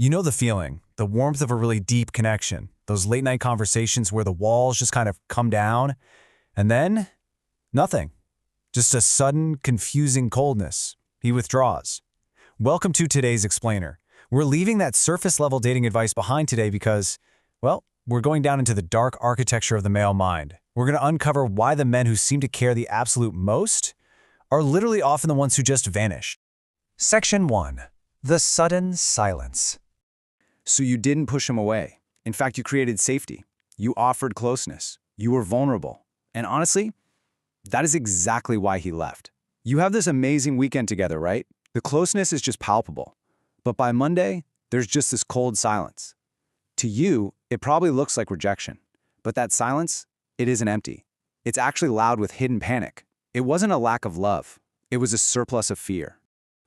You know the feeling, the warmth of a really deep connection, those late-night conversations where the walls just kind of come down, and then nothing. Just a sudden, confusing coldness. He withdraws. Welcome to today's Explainer. We're leaving that surface-level dating advice behind today because, well, we're going down into the dark architecture of the male mind. We're going to uncover why the men who seem to care the absolute most are literally often the ones who just vanish. Section 1. The sudden silence. So you didn't push him away. In fact, you created safety. You offered closeness. You were vulnerable. And honestly, that is exactly why he left. You have this amazing weekend together, right? The closeness is just palpable. But by Monday, there's just this cold silence. To you, it probably looks like rejection. But that silence, it isn't empty. It's actually loud with hidden panic. It wasn't a lack of love. It was a surplus of fear.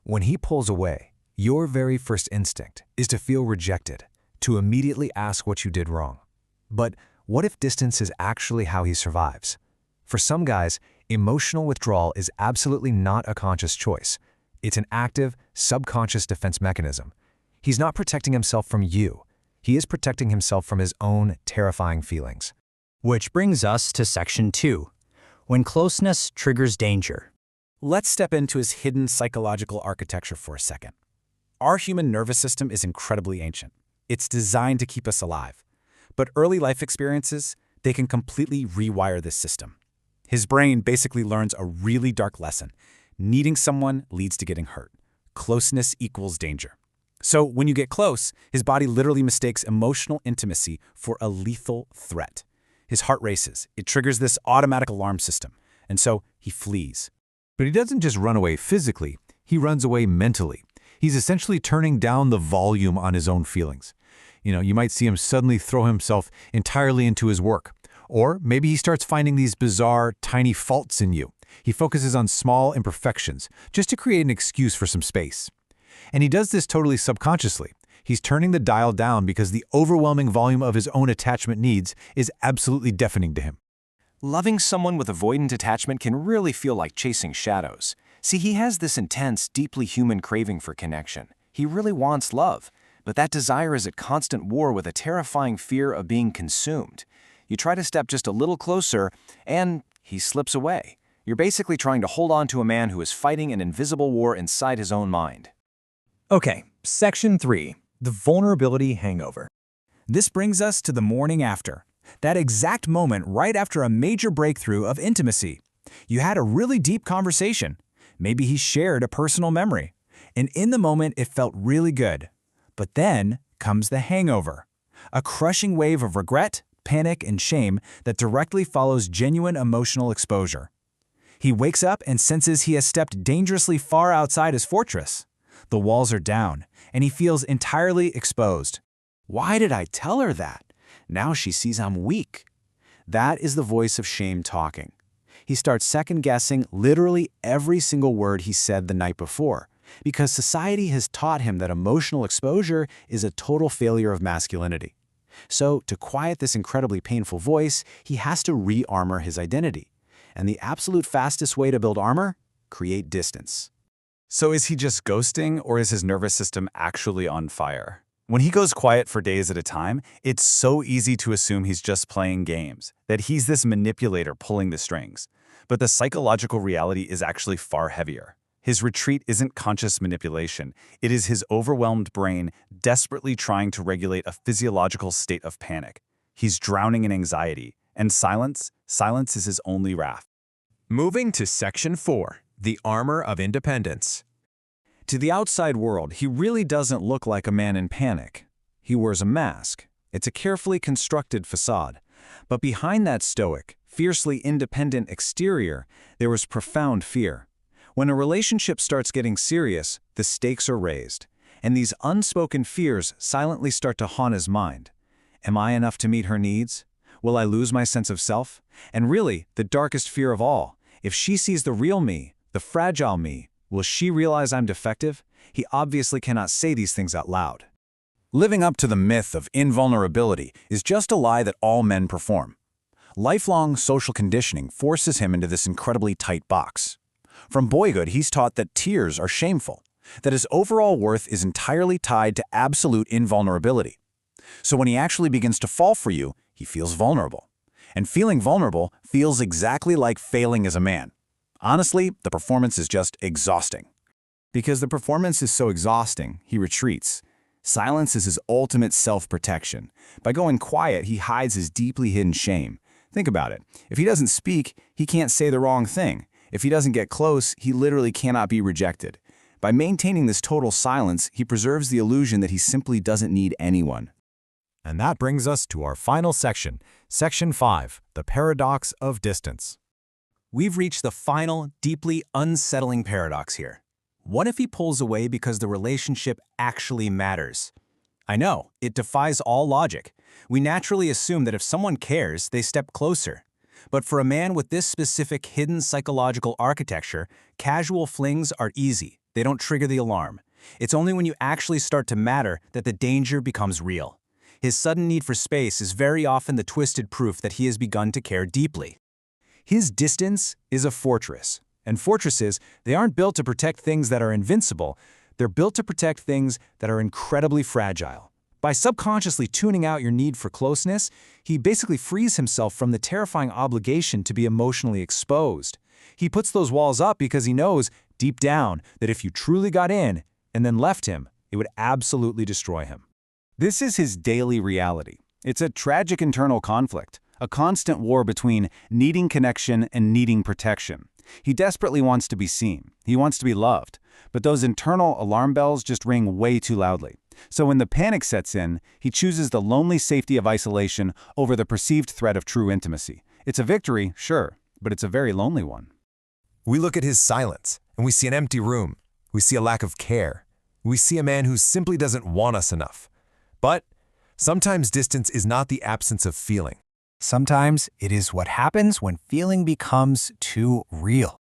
When he pulls away, your very first instinct is to feel rejected, to immediately ask what you did wrong. But what if distance is actually how he survives? For some guys, emotional withdrawal is absolutely not a conscious choice. It's an active, subconscious defense mechanism. He's not protecting himself from you. He is protecting himself from his own terrifying feelings. Which brings us to Section 2, when closeness triggers danger. Let's step into his hidden psychological architecture for a second. Our human nervous system is incredibly ancient. It's designed to keep us alive. But early life experiences, they can completely rewire this system. His brain basically learns a really dark lesson. Needing someone leads to getting hurt. Closeness equals danger. So when you get close, his body literally mistakes emotional intimacy for a lethal threat. His heart races. It triggers this automatic alarm system. And so he flees. But he doesn't just run away physically, he runs away mentally. He's essentially turning down the volume on his own feelings. You might see him suddenly throw himself entirely into his work. Or maybe he starts finding these bizarre, tiny faults in you. He focuses on small imperfections, just to create an excuse for some space. And he does this totally subconsciously. He's turning the dial down because the overwhelming volume of his own attachment needs is absolutely deafening to him. Loving someone with avoidant attachment can really feel like chasing shadows. See, he has this intense, deeply human craving for connection. He really wants love, but that desire is at constant war with a terrifying fear of being consumed. You try to step just a little closer, and he slips away. You're basically trying to hold on to a man who is fighting an invisible war inside his own mind. Okay, Section 3, the vulnerability hangover. This brings us to the morning after. That exact moment right after a major breakthrough of intimacy. You had a really deep conversation. Maybe he shared a personal memory. And in the moment, it felt really good. But then comes the hangover. A crushing wave of regret, panic, and shame that directly follows genuine emotional exposure. He wakes up and senses he has stepped dangerously far outside his fortress. The walls are down, and he feels entirely exposed. Why did I tell her that? Now she sees I'm weak. That is the voice of shame talking. He starts second-guessing literally every single word he said the night before, because society has taught him that emotional exposure is a total failure of masculinity. So, to quiet this incredibly painful voice, he has to re-armor his identity. And the absolute fastest way to build armor? Create distance. So is he just ghosting, or is his nervous system actually on fire? When he goes quiet for days at a time, it's so easy to assume he's just playing games, that he's this manipulator pulling the strings. But the psychological reality is actually far heavier. His retreat isn't conscious manipulation. It is his overwhelmed brain desperately trying to regulate a physiological state of panic. He's drowning in anxiety, and silence is his only wrath. Moving to Section 4, the armor of independence. To the outside world, he really doesn't look like a man in panic. He wears a mask. It's a carefully constructed facade. But behind that stoic, fiercely independent exterior, there was profound fear. When a relationship starts getting serious, the stakes are raised. And these unspoken fears silently start to haunt his mind. Am I enough to meet her needs? Will I lose my sense of self? And really, the darkest fear of all, if she sees the real me, the fragile me, will she realize I'm defective? He obviously cannot say these things out loud. Living up to the myth of invulnerability is just a lie that all men perform. Lifelong social conditioning forces him into this incredibly tight box. From boyhood, he's taught that tears are shameful. that his overall worth is entirely tied to absolute invulnerability. So when he actually begins to fall for you, he feels vulnerable. And feeling vulnerable feels exactly like failing as a man. Honestly, the performance is just exhausting. Because the performance is so exhausting, he retreats. Silence is his ultimate self-protection. By going quiet, he hides his deeply hidden shame. Think about it. If he doesn't speak, he can't say the wrong thing. If he doesn't get close, he literally cannot be rejected. By maintaining this total silence, he preserves the illusion that he simply doesn't need anyone. And that brings us to our final section, Section 5, the paradox of distance. We've reached the final, deeply unsettling paradox here. What if he pulls away because the relationship actually matters? I know, it defies all logic. We naturally assume that if someone cares, they step closer. But for a man with this specific hidden psychological architecture, casual flings are easy. They don't trigger the alarm. It's only when you actually start to matter that the danger becomes real. His sudden need for space is very often the twisted proof that he has begun to care deeply. His distance is a fortress. And fortresses, they aren't built to protect things that are invincible. They're built to protect things that are incredibly fragile. By subconsciously tuning out your need for closeness, he basically frees himself from the terrifying obligation to be emotionally exposed. He puts those walls up because he knows, deep down, that if you truly got in and then left him, it would absolutely destroy him. This is his daily reality. It's a tragic internal conflict, a constant war between needing connection and needing protection. He desperately wants to be seen. He wants to be loved. But those internal alarm bells just ring way too loudly. So when the panic sets in, he chooses the lonely safety of isolation over the perceived threat of true intimacy. It's a victory, sure, but it's a very lonely one. We look at his silence, and we see an empty room. We see a lack of care. We see a man who simply doesn't want us enough. But sometimes distance is not the absence of feeling. Sometimes it is what happens when feeling becomes too real.